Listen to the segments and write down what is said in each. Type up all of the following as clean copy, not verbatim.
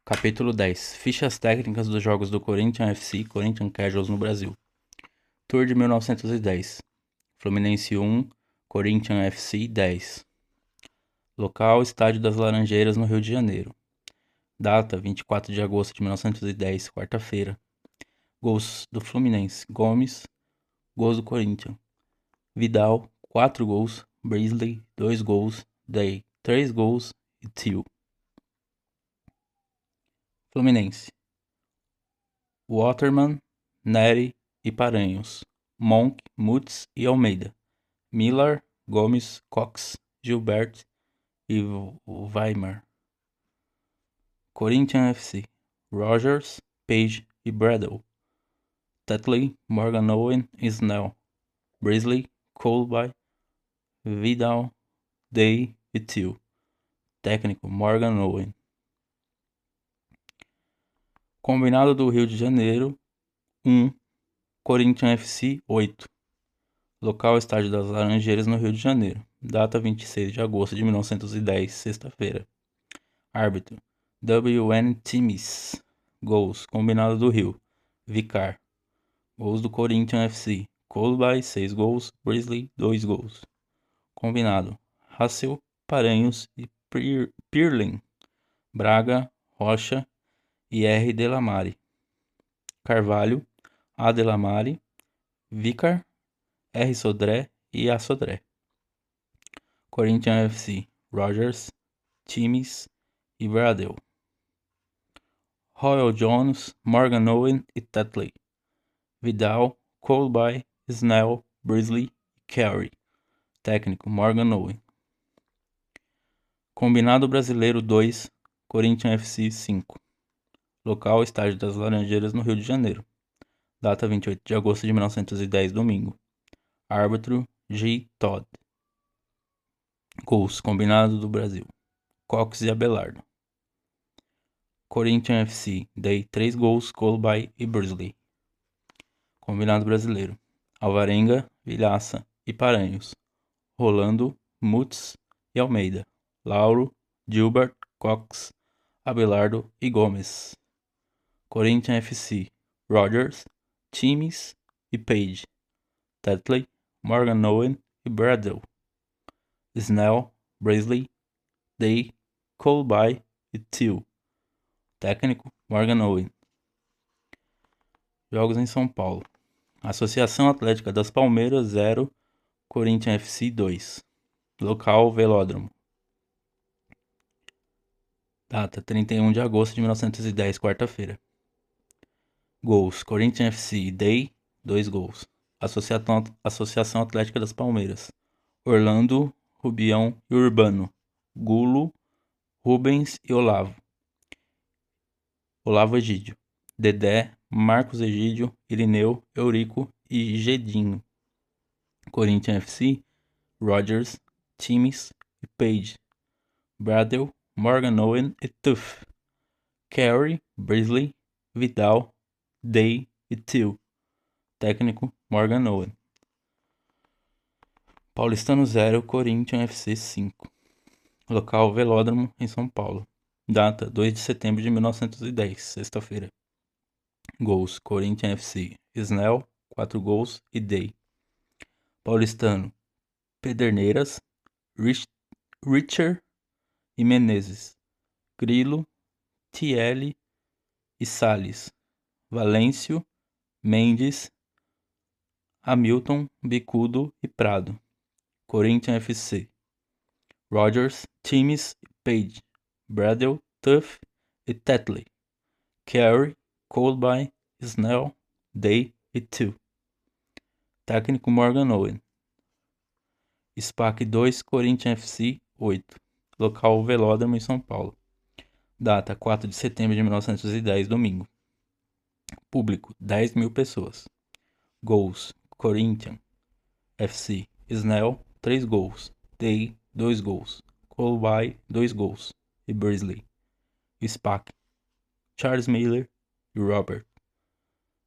Capítulo 10. Fichas técnicas dos jogos do Corinthians FC e Corinthians Casuals no Brasil. Tour de 1910. Fluminense 1, Corinthians FC 10. Local: Estádio das Laranjeiras, no Rio de Janeiro. Data: 24 de agosto de 1910, quarta-feira. Gols do Fluminense: Gomes. Gols do Corinthians: Vidal, 4 gols. Brisley, 2 gols. Day, 3 gols. E Tio. Fluminense: Waterman, Nery e Paranhos. Monk, Mutz e Almeida. Miller, Gomes, Cox, Gilbert e Weimar. Corinthians FC: Rogers, Page e Bradle. Tetley, Morgan Owen e Snell. Brisley, Colby, Vidal, Day e Tio. Técnico: Morgan Owen. Combinado do Rio de Janeiro 1, Corinthians FC 8. Local: Estádio das Laranjeiras, no Rio de Janeiro. Data: 26 de agosto de 1910, sexta-feira. Árbitro: W.N. Timis. Gols: Combinado do Rio: Vicar. Gols do Corinthians FC: Colby, 6 gols. Brisley, 2 gols. Combinado: Hassel, Paranhos e Pirlin. Braga, Rocha e R. Delamare. Carvalho, A. Delamare. Vicar, R. Sodré e A. Sodré. Corinthians FC: Rogers, Timis e Bradle. Royal Jones, Morgan Owen e Tetley. Vidal, Colby, Snell, Brisley e Carey. Técnico: Morgan Owen. Combinado Brasileiro 2, Corinthians FC 5. Local: Estádio das Laranjeiras, no Rio de Janeiro. Data: 28 de agosto de 1910, domingo. Árbitro: G. Todd. Gols: Combinado do Brasil: Cox e Abelardo. Corinthians FC: Day, 3 gols. Colby e Brisley. Combinado Brasileiro: Alvarenga, Vilhaça e Paranhos. Rolando, Mutz e Almeida. Lauro, Gilbert, Cox, Abelardo e Gomes. Corinthians FC: Rogers, Timis e Page. Tetley, Morgan Owen e Bradle. Snell, Brisley, Day, Colby e Tio. Técnico: Morgan Owen. Jogos em São Paulo. Associação Atlética das Palmeiras 0, Corinthians FC 2. Local: Velódromo. Data: 31 de agosto de 1910, quarta-feira. Gols: Corinthians FC: Day, 2 gols. Associação Atlética das Palmeiras: Orlando, Rubião e Urbano. Gulo, Rubens e Olavo. Olavo Egídio. Dedé, Marcos Egídio, Irineu, Eurico e Gedinho. Corinthians FC: Rogers, Timis e Page. Bradle, Morgan Owen e Tuff. Carey, Brisley, Vidal, Day e Tio. Técnico: Morgan Owen. Paulistano 0, Corinthians FC 5. Local: Velódromo, em São Paulo. Data: 2 de setembro de 1910, sexta-feira. Gols: Corinthians FC: Snell, 4 gols e Day. Paulistano: Pederneiras, Richard e Menezes. Grilo, Thiele e Salles. Valêncio, Mendes, Hamilton, Bicudo e Prado. Corinthians FC: Rogers, Timis e Page. Bradle, Tuff e Tetley. Carey, Colby, Snell, Day e Tio. Técnico: Morgan Owen. SPAC 2, Corinthians FC 8. Local: Velódromo, em São Paulo. Data: 4 de setembro de 1910, domingo. Público: 10.000 pessoas. Gols: Corinthians FC: Snell, 3 gols. Day, 2 gols. Colby, 2 gols. E Brisley. SPAC: Charles Miller e Robert.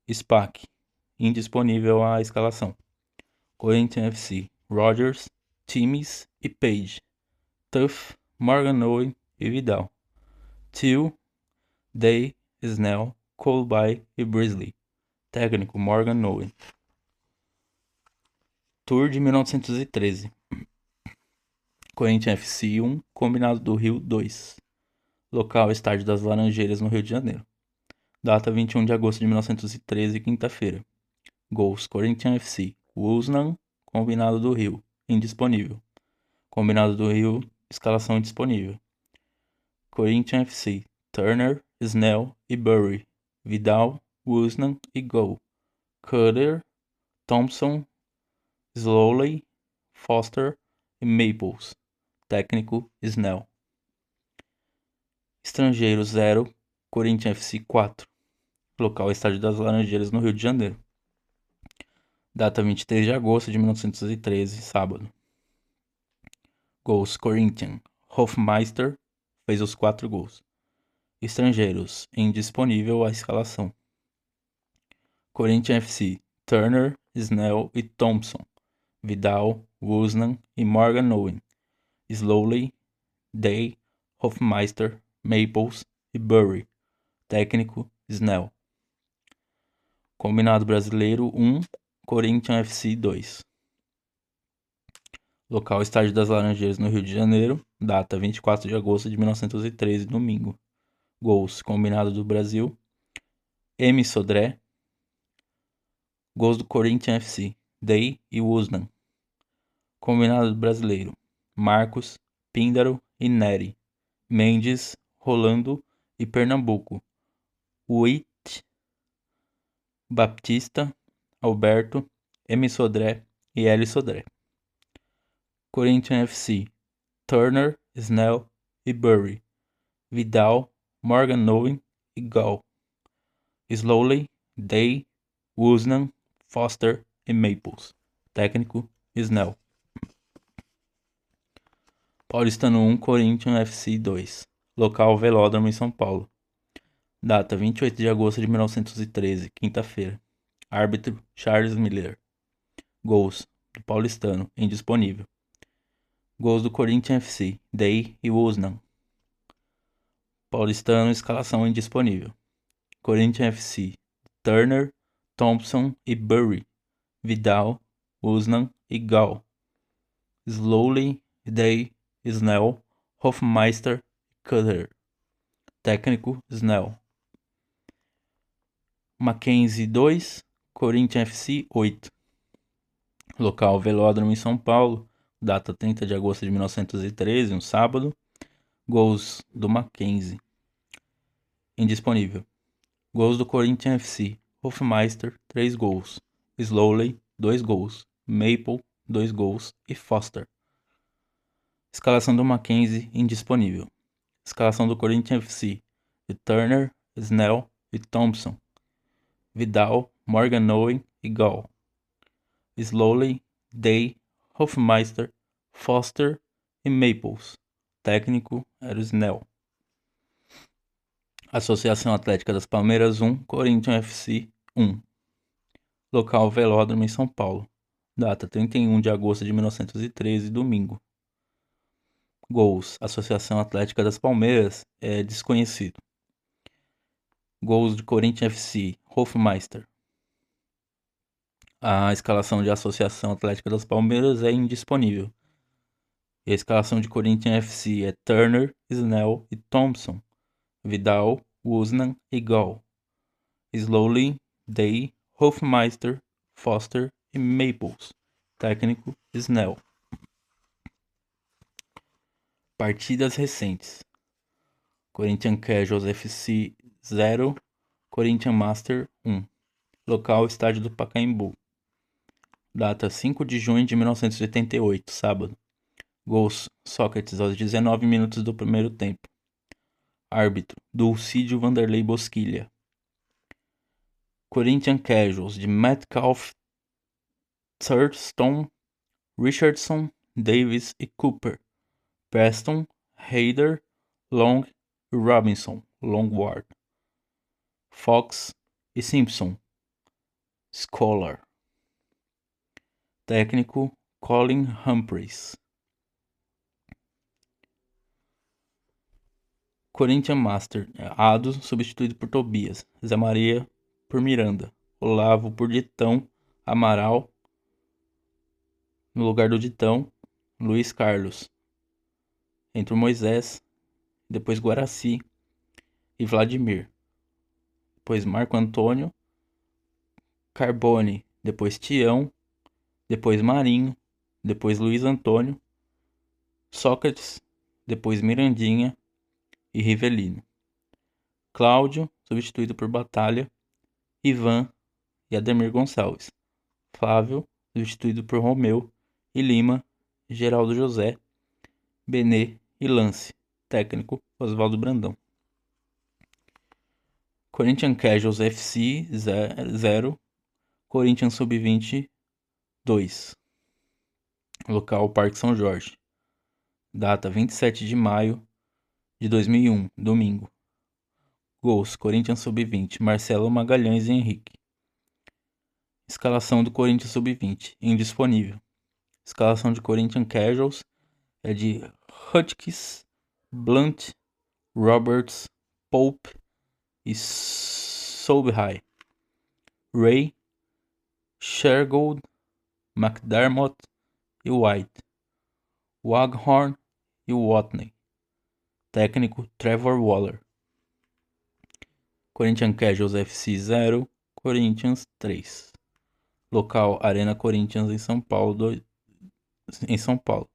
SPAC: indisponível a escalação. Corinthians FC: Rogers, Timis e Page. Tuff, Morgan Owen e Vidal. Tio, Day, Snell, Colby e Brisley. Técnico Morgan Nowen. Tour de 1913. Corinthians FC 1, Combinado do Rio 2. Local Estádio das Laranjeiras, no Rio de Janeiro. Data 21 de agosto de 1913, quinta-feira. Gols: Corinthians FC, Woosnam, Combinado do Rio, indisponível. Combinado do Rio, escalação indisponível. Corinthians FC, Turner, Snell e Burry. Vidal, Woosnam e Gol. Cutter, Thompson, Slowley, Foster e Maples. Técnico Snell. Estrangeiro 0, Corinthians FC 4. Local Estádio das Laranjeiras, no Rio de Janeiro. Data 23 de agosto de 1913, sábado. Gols: Corinthians, Hofmeister fez os 4 gols. Estrangeiros, indisponível a escalação. Corinthians FC, Turner, Snell e Thompson. Vidal, Woosnam e Morgan Owen. Slowley, Day, Hofmeister, Maples e Burry. Técnico Snell. Combinado Brasileiro 1, Corinthians FC 2. Local Estádio das Laranjeiras, no Rio de Janeiro. Data 24 de agosto de 1913, domingo. Gols: Combinado do Brasil, M. Sodré. Gols do Corinthians FC, Day e Woosnam. Combinado do Brasileiro, Marcos, Píndaro e Neri. Mendes, Rolando e Pernambuco. Witt, Baptista, Alberto, M. Sodré e L. Sodré. Corinthians FC, Turner, Snell e Burry. Vidal, Morgan Owen e Gall. Slowley, Day, Woosnam, Foster e Maples. Técnico Snell. Paulistano 1, Corinthians FC 2. Local Velódromo em São Paulo. Data 28 de agosto de 1913, quinta-feira. Árbitro Charles Miller. Gols do Paulistano, indisponível. Gols do Corinthians FC, Day e Woosnam. Paulistano, escalação indisponível. Corinthians FC, Turner, Thompson e Burry. Vidal, Woosnam e Gall. Slowley, Day, Snell, Hofmeister e Cutter. Técnico Snell. Mackenzie 2, Corinthians FC 8. Local Velódromo em São Paulo. Data 30 de agosto de 1913, um sábado. Gols do Mackenzie. Indisponível. Gols do Corinthians FC. Hofmeister, 3 gols. Slowley, 2 gols. Maple, 2 gols. E Foster. Escalação do Mackenzie, indisponível. Escalação do Corinthians FC. De Turner, Snell e Thompson. Vidal, Morgan Owen e Gall. Slowley, Day, Hofmeister, Foster e Maples. Técnico era o Snell. Associação Atlética das Palmeiras 1, Corinthians FC 1. Local Velódromo em São Paulo. Data 31 de agosto de 1913, domingo. Gols: Associação Atlética das Palmeiras é desconhecido. Gols de Corinthians FC, Hofmeister. A escalação de Associação Atlética das Palmeiras é indisponível. E a escalação de Corinthians FC é Turner, Snell e Thompson. Vidal, Woosnam e Gall. Slowley, Day, Hofmeister, Foster e Maples. Técnico Snell. Partidas recentes. Corinthians Casuals FC 0, Corinthians Master 1. Local Estádio do Pacaembu. Data 5 de junho de 1988, sábado. Gols: Sócrates aos 19 minutos do primeiro tempo. Árbitro: Dulcídio Vanderlei Bosquilha. Corinthians Casuals de Metcalf, Thurston, Richardson, Davis e Cooper. Preston, Hayder, Long e Robinson, Longward. Fox e Simpson, Scholar. Técnico Colin Humphreys. Corinthians Master. Ado substituído por Tobias. Zé Maria por Miranda. Olavo por Ditão. Amaral no lugar do Ditão. Luiz Carlos. Entra o Moisés. Depois Guaraci e Vladimir. Depois Marco Antônio. Carbone. Depois Tião. Depois Marinho. Depois Luiz Antônio. Sócrates. Depois Mirandinha e Rivelino. Cláudio, substituído por Batalha. Ivan e Ademir Gonçalves. Flávio, substituído por Romeu e Lima. Geraldo José. Benê e Lance. Técnico, Oswaldo Brandão. Corinthians Casuals FC 0. Corinthians Sub-20 2. Local Parque São Jorge. Data 27 de maio de 2001, domingo. Gols: Corinthians Sub-20, Marcelo Magalhães e Henrique. Escalação do Corinthians Sub-20, indisponível. Escalação de Corinthians Casuals é de Hutchins, Blunt, Roberts, Pope e Solberry. Ray, Shergold, McDermott e White. Waghorn e Watney. Técnico Trevor Waller. Corinthians Casuals FC 0, Corinthians 3. Local Arena Corinthians em São Paulo.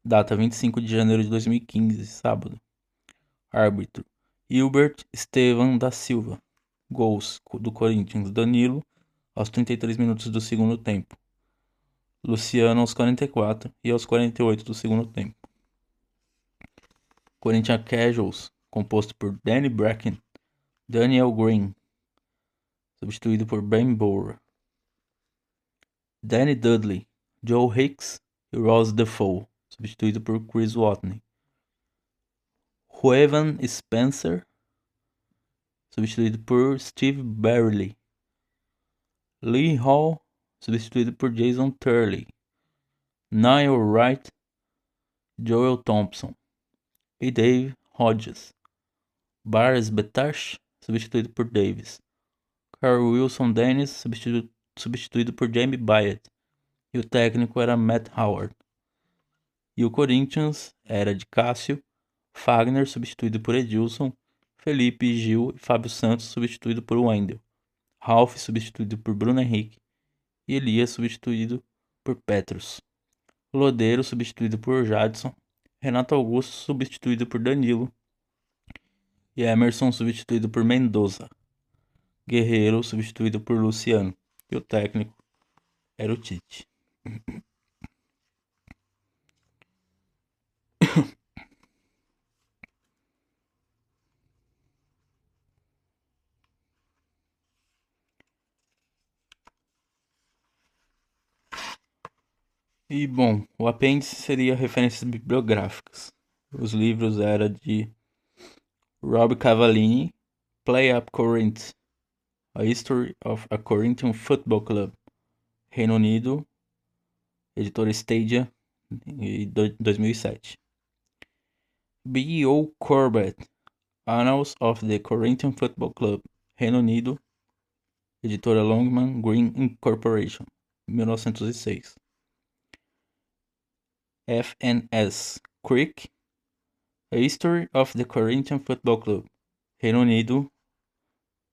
Data 25 de janeiro de 2015, sábado. Árbitro Hilbert Estevam da Silva. Gols do Corinthians: Danilo aos 33 minutos do segundo tempo. Luciano aos 44 e aos 48 do segundo tempo. Corinthians Casuals, composto por Danny Bracken, Daniel Green, substituído por Ben Bora, Danny Dudley, Joe Hicks e Ross Defoe, substituído por Chris Watney. Ruevan Spencer, substituído por Steve Barley. Lee Hall, substituído por Jason Turley. Niall Wright, Joel Thompson e Dave Hodges. Baris Betash, substituído por Davis. Carl Wilson Dennis, substituído por Jamie Byatt. E o técnico era Matt Howard. E o Corinthians era de Cássio, Fagner, substituído por Edilson, Felipe, Gil e Fábio Santos, substituído por Wendel. Ralph, substituído por Bruno Henrique. E Elias, substituído por Petrus. Lodeiro, substituído por Jadson. Renato Augusto, substituído por Danilo. E Emerson, substituído por Mendoza. Guerreiro, substituído por Luciano. E o técnico era o Tite. E bom, o apêndice seria referências bibliográficas. Os livros eram de Rob Cavallini, Play Up Corinth, A History of a Corinthian Football Club, Reino Unido, editora Stadia, 2007. B.O. Corbett, Annals of the Corinthian Football Club, Reino Unido, editora Longman Green Incorporation, 1906. F.N.S. Crick, A History of the Corinthian Football Club, Reino Unido,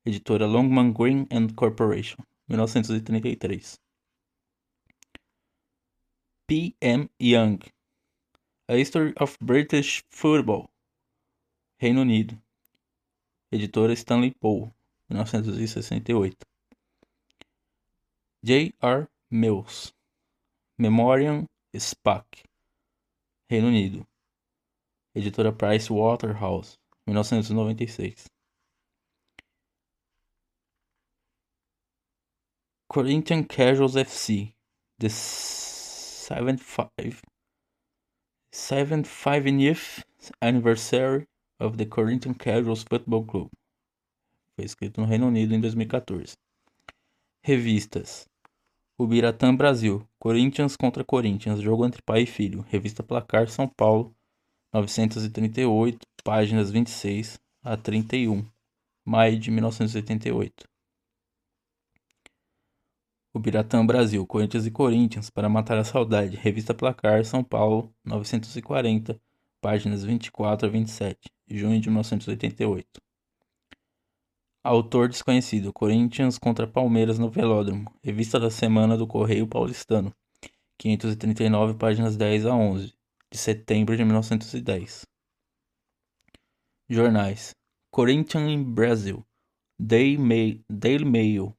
editora Longman Green Corporation, 1933. P.M. Young, A History of British Football, Reino Unido, editora Stanley Poe, 1968. J.R. Mills, Memoriam Spack, Reino Unido, editora Price Waterhouse, 1996. Corinthians Casuals FC, The 75th Anniversary of the Corinthians Casuals Football Club. Foi escrito no Reino Unido em 2014. Revistas: O Biratã Brasil, Corinthians contra Corinthians, jogo entre pai e filho. Revista Placar, São Paulo, 938, páginas 26 a 31, maio de 1988. O Biratã Brasil, Corinthians e Corinthians, para matar a saudade. Revista Placar, São Paulo, 940, páginas 24 a 27, junho de 1988. Autor desconhecido, Corinthians contra Palmeiras no Velódromo. Revista da Semana do Correio Paulistano, 539, páginas 10 a 11, de setembro de 1910. Jornais. Corinthians in Brazil, Daily Mail,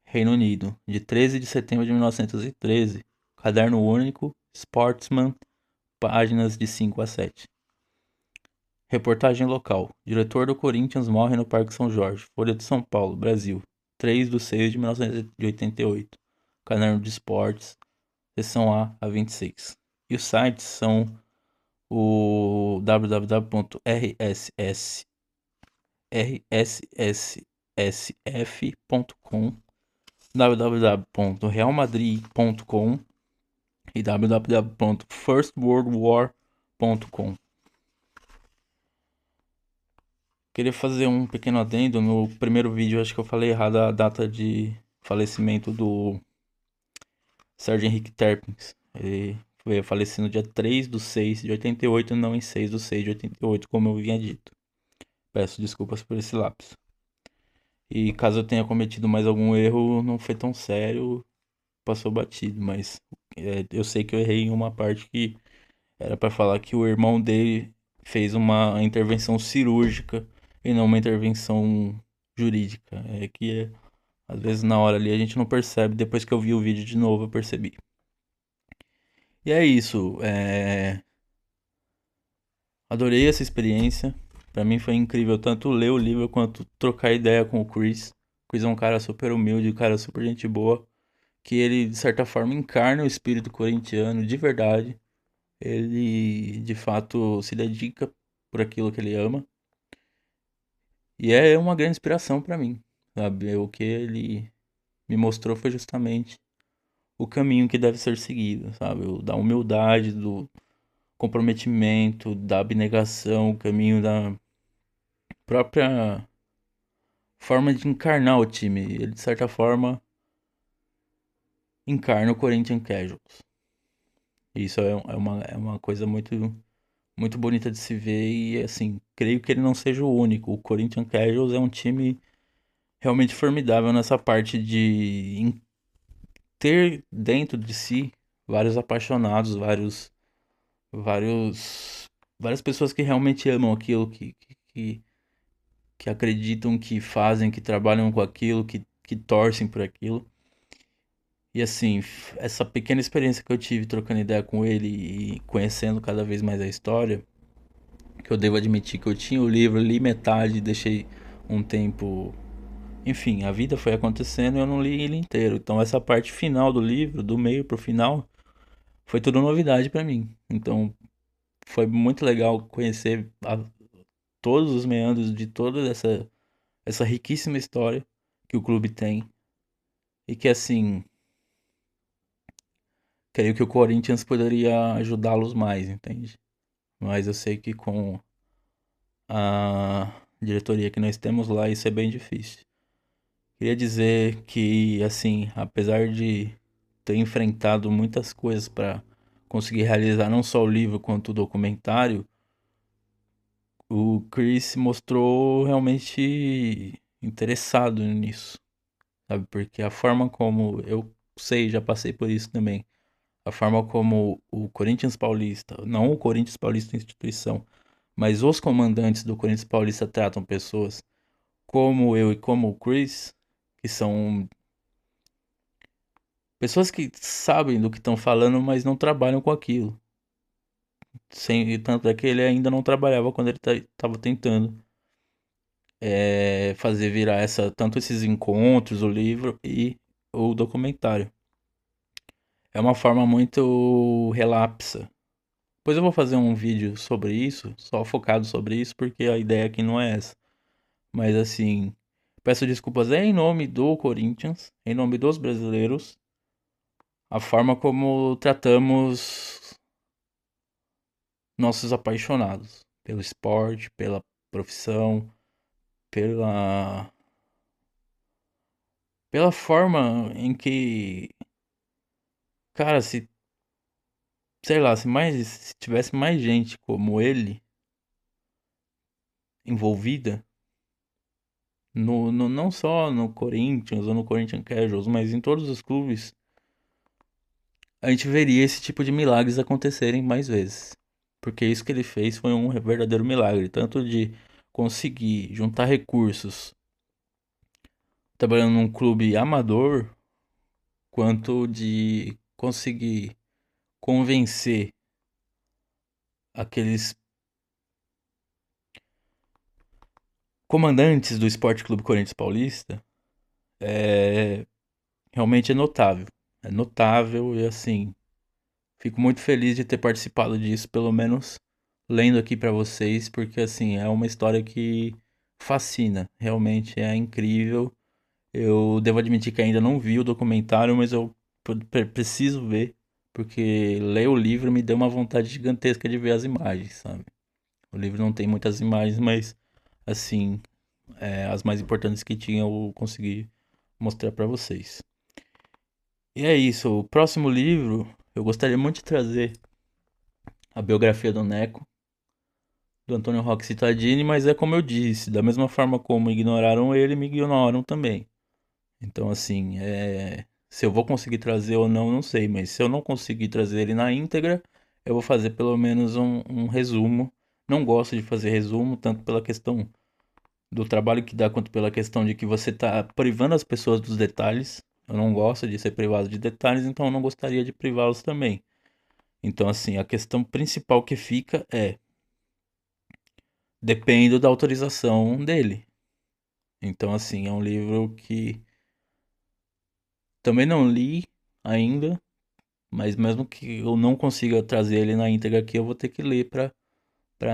Reino Unido, de 13 de setembro de 1913. Caderno único, Sportsman, páginas de 5 a 7. Reportagem local. Diretor do Corinthians morre no Parque São Jorge. Folha de São Paulo, Brasil, 3 de 6 de 1988. Caderno de Esportes, seção A a 26. E os sites são o www.rssf.com, www.realmadrid.com e www.firstworldwar.com. Queria fazer um pequeno adendo. No primeiro vídeo acho que eu falei errado a data de falecimento do Sérgio Henrique Terpins. Ele veio a falecer no dia 3 de 6 de 88, não em 6 de 6 de 88, como eu vinha dito. Peço desculpas por esse lapso. E caso eu tenha cometido mais algum erro, não foi tão sério, passou batido, mas eu sei que eu errei em uma parte que era pra falar que o irmão dele fez uma intervenção cirúrgica e não uma intervenção jurídica. É que às vezes na hora ali a gente não percebe, depois que eu vi o vídeo de novo eu percebi. E é isso, adorei essa experiência. Pra mim foi incrível tanto ler o livro quanto trocar ideia com o Chris. O Chris é um cara super humilde, um cara super gente boa, que ele de certa forma encarna o espírito corintiano de verdade. Ele de fato se dedica por aquilo que ele ama. E é uma grande inspiração pra mim, sabe? O que ele me mostrou foi justamente o caminho que deve ser seguido, sabe? O da humildade, do comprometimento, da abnegação, o caminho da própria forma de encarnar o time. Ele, de certa forma, encarna o Corinthians Casuals. E isso é uma coisa muito bonita de se ver e, assim, creio que ele não seja o único. O Corinthians Casuals é um time realmente formidável nessa parte de ter dentro de si vários apaixonados, vários, várias pessoas que realmente amam aquilo, que acreditam, que fazem, que trabalham com aquilo, que torcem por aquilo. E assim, essa pequena experiência que eu tive trocando ideia com ele e conhecendo cada vez mais a história, que eu devo admitir que eu tinha o livro, li metade, deixei um tempo. Enfim, a vida foi acontecendo e eu não li ele inteiro. Então essa parte final do livro, do meio pro final, foi tudo novidade pra mim. Então foi muito legal conhecer todos os meandros de toda essa riquíssima história que o clube tem. E que assim, creio que o Corinthians poderia ajudá-los mais, entende? Mas eu sei que com a diretoria que nós temos lá, isso é bem difícil. Queria dizer que, assim, apesar de ter enfrentado muitas coisas para conseguir realizar não só o livro quanto o documentário, o Chris se mostrou realmente interessado nisso, sabe? Porque a forma como eu sei, já passei por isso também, a forma como o Corinthians Paulista, não o Corinthians Paulista instituição, mas os comandantes do Corinthians Paulista tratam pessoas como eu e como o Chris, que são pessoas que sabem do que estão falando, mas não trabalham com aquilo. Sem, tanto é que ele ainda não trabalhava quando ele estava tentando fazer virar tanto esses encontros, o livro e o documentário. É uma forma muito relapsa. Depois eu vou fazer um vídeo sobre isso, só focado sobre isso, porque a ideia aqui não é essa. Mas assim, peço desculpas em nome do Corinthians, em nome dos brasileiros, a forma como tratamos nossos apaixonados. pelo esporte, pela profissão, pela pela forma em que, cara, se sei lá, se tivesse mais gente como ele envolvida não só no Corinthians ou no Corinthians Casuals, mas em todos os clubes, a gente veria esse tipo de milagres acontecerem mais vezes. Porque isso que ele fez foi um verdadeiro milagre, tanto de conseguir juntar recursos trabalhando num clube amador, quanto de conseguir convencer aqueles comandantes do Esporte Clube Corinthians Paulista, é realmente é notável. É notável e assim, fico muito feliz de ter participado disso, pelo menos lendo aqui pra vocês, porque assim, é uma história que fascina, realmente é incrível. Eu devo admitir que ainda não vi o documentário, mas eu preciso ver, porque ler o livro me deu uma vontade gigantesca de ver as imagens, sabe? O livro não tem muitas imagens, mas assim, as mais importantes que tinha eu consegui mostrar pra vocês. E é isso, o próximo livro eu gostaria muito de trazer a biografia do Neco, do Antônio Roque Cittadini, mas é como eu disse, da mesma forma como ignoraram ele, me ignoraram também. Então, assim, se eu vou conseguir trazer ou não, não sei, mas se eu não conseguir trazer ele na íntegra, eu vou fazer pelo menos um resumo. Não gosto de fazer resumo, tanto pela questão do trabalho que dá, quanto pela questão de que você está privando as pessoas dos detalhes. Eu não gosto de ser privado de detalhes, então eu não gostaria de privá-los também. Então, assim, a questão principal que fica é: dependo da autorização dele. Então, assim, é um livro que também não li ainda, mas mesmo que eu não consiga trazer ele na íntegra aqui, eu vou ter que ler para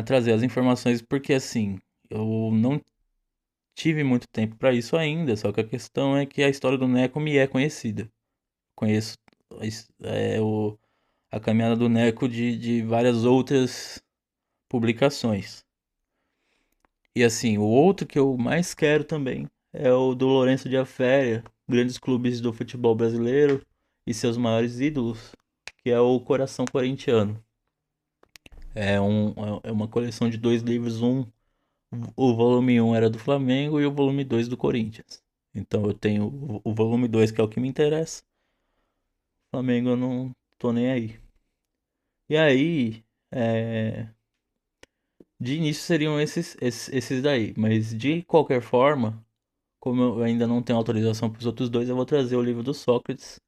trazer as informações, porque assim, eu não tive muito tempo para isso ainda, só que a questão é que a história do Neco me é conhecida. Conheço a caminhada do Neco de várias outras publicações. E assim, o outro que eu mais quero também é o do Lourenço de Aféria, grandes clubes do futebol brasileiro e seus maiores ídolos, que é o Coração Corintiano. É uma coleção de dois livros, o volume um era do Flamengo e o volume 2 do Corinthians. Então eu tenho o volume 2 que é o que me interessa. Flamengo eu não tô nem aí. E aí, é, de início seriam esses daí, mas de qualquer forma, como eu ainda não tenho autorização para os outros dois, eu vou trazer o livro do Sócrates.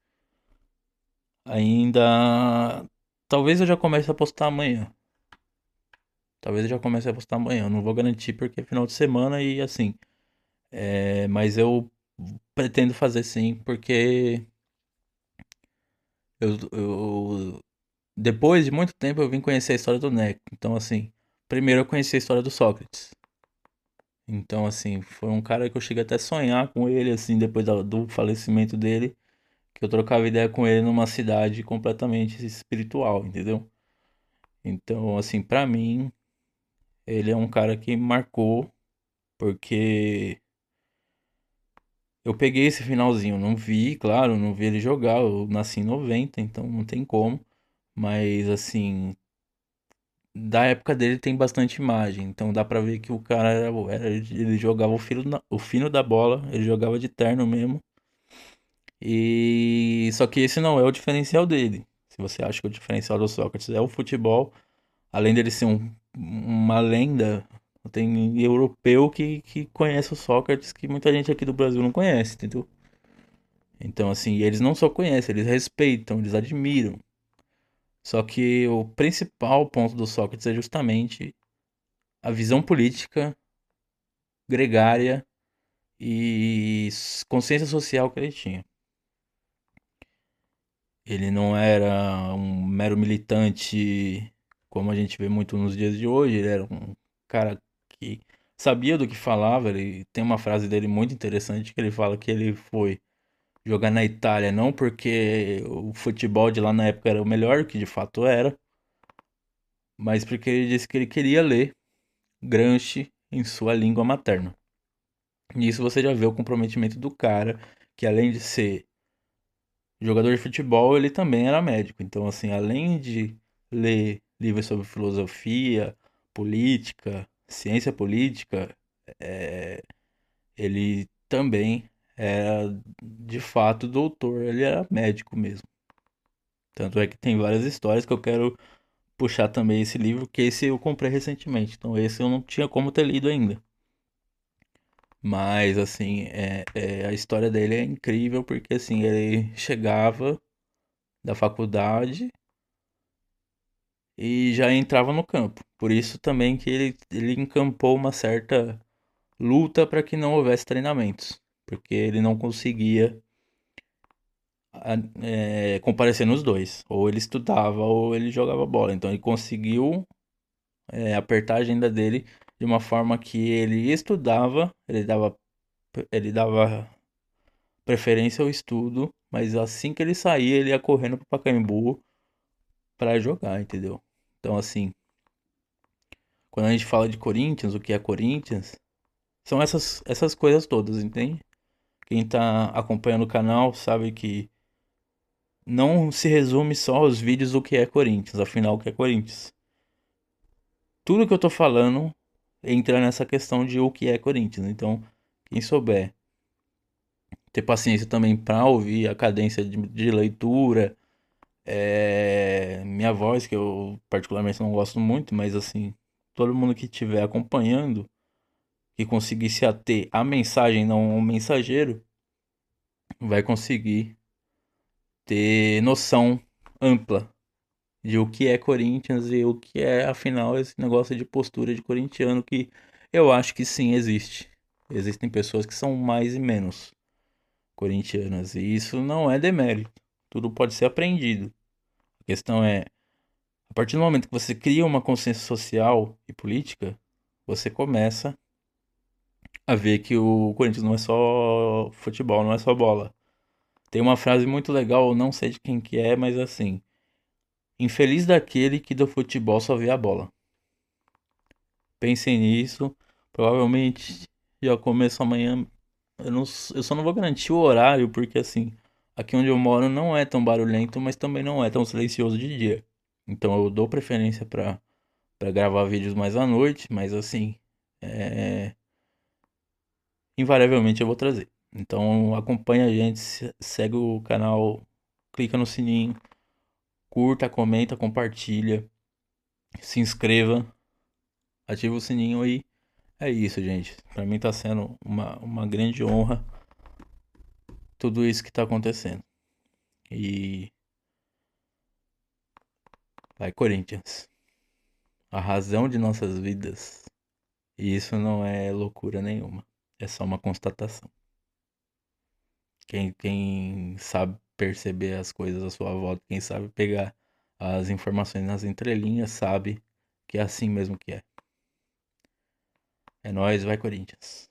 Ainda. Talvez eu já comece a postar amanhã. Talvez eu já comece a postar amanhã. Eu não vou garantir porque é final de semana e assim. Mas eu pretendo fazer sim, porque depois de muito tempo eu vim conhecer a história do Neco. Então, assim, primeiro eu conheci a história do Sócrates. Então, assim, foi um cara que eu cheguei até a sonhar com ele, assim, depois do falecimento dele, que eu trocava ideia com ele numa cidade completamente espiritual, entendeu? Então, assim, pra mim, ele é um cara que marcou, porque eu peguei esse finalzinho, não vi, claro, não vi ele jogar, eu nasci em 90, então não tem como. Mas assim, da época dele tem bastante imagem, então dá pra ver que o cara ele jogava o fino da bola, ele jogava de terno mesmo. E só que esse não é o diferencial dele. Se você acha que o diferencial do Sócrates é o futebol, além dele ser uma lenda, tem europeu que conhece o Sócrates que muita gente aqui do Brasil não conhece, entendeu? Então, assim, eles não só conhecem, eles respeitam, eles admiram. Só que o principal ponto do Sócrates é justamente a visão política, gregária e consciência social que ele tinha. Ele não era um mero militante como a gente vê muito nos dias de hoje, ele era um cara que sabia do que falava. Ele tem uma frase dele muito interessante que ele fala que ele foi jogar na Itália não porque o futebol de lá na época era o melhor, que de fato era, mas porque ele disse que ele queria ler. Gramsci em sua língua materna. Nisso você já vê o comprometimento do cara, que além de ser jogador de futebol, ele também era médico. Então, assim, além de ler livros sobre filosofia, política, ciência política, é, ele também era de fato doutor, ele era médico mesmo. Tanto é que tem várias histórias que eu quero puxar também esse livro, que esse eu comprei recentemente. Então, esse eu não tinha como ter lido ainda. Mas, assim, a história dele é incrível porque, assim, ele chegava da faculdade e já entrava no campo. Por isso também que ele encampou uma certa luta para que não houvesse treinamentos. Porque ele não conseguia comparecer nos dois. Ou ele estudava ou ele jogava bola. Então ele conseguiu apertar a agenda dele de uma forma que ele estudava, ele dava preferência ao estudo, mas assim que ele saía, ele ia correndo pro Pacaembu para jogar, entendeu? Então, assim, quando a gente fala de Corinthians, o que é Corinthians, são essas coisas todas, entende? Quem tá acompanhando o canal sabe que não se resume só aos vídeos do que é Corinthians, afinal, o que é Corinthians. Tudo que eu tô falando entra nessa questão de o que é Corinthians. Então, quem souber ter paciência também para ouvir a cadência de leitura, minha voz, que eu particularmente não gosto muito, mas assim, todo mundo que estiver acompanhando, que conseguir se ater à mensagem, não ao mensageiro, vai conseguir ter noção ampla de o que é Corinthians e o que é, afinal, esse negócio de postura de corintiano que eu acho que sim existe. Existem pessoas que são mais e menos corintianas, e isso não é demérito. Tudo pode ser aprendido. A questão é, a partir do momento que você cria uma consciência social e política, você começa a ver que o Corinthians não é só futebol, não é só bola. Tem uma frase muito legal, não sei de quem que é, mas assim, infeliz daquele que do futebol só vê a bola. Pensem nisso. Provavelmente já começo amanhã. Eu só não vou garantir o horário, porque assim, aqui onde eu moro não é tão barulhento, mas também não é tão silencioso de dia. Então eu dou preferência para gravar vídeos mais à noite, mas assim, é, invariavelmente eu vou trazer. Então acompanha a gente, segue o canal, clica no sininho, curta, comenta, compartilha, se inscreva, ativa o sininho aí. É isso, gente. Pra mim tá sendo uma grande honra tudo isso que tá acontecendo. E vai, Corinthians. A razão de nossas vidas. E isso não é loucura nenhuma. É só uma constatação. Quem sabe perceber as coisas à sua volta, quem sabe pegar as informações nas entrelinhas, sabe que é assim mesmo que é. É nóis, vai, Corinthians.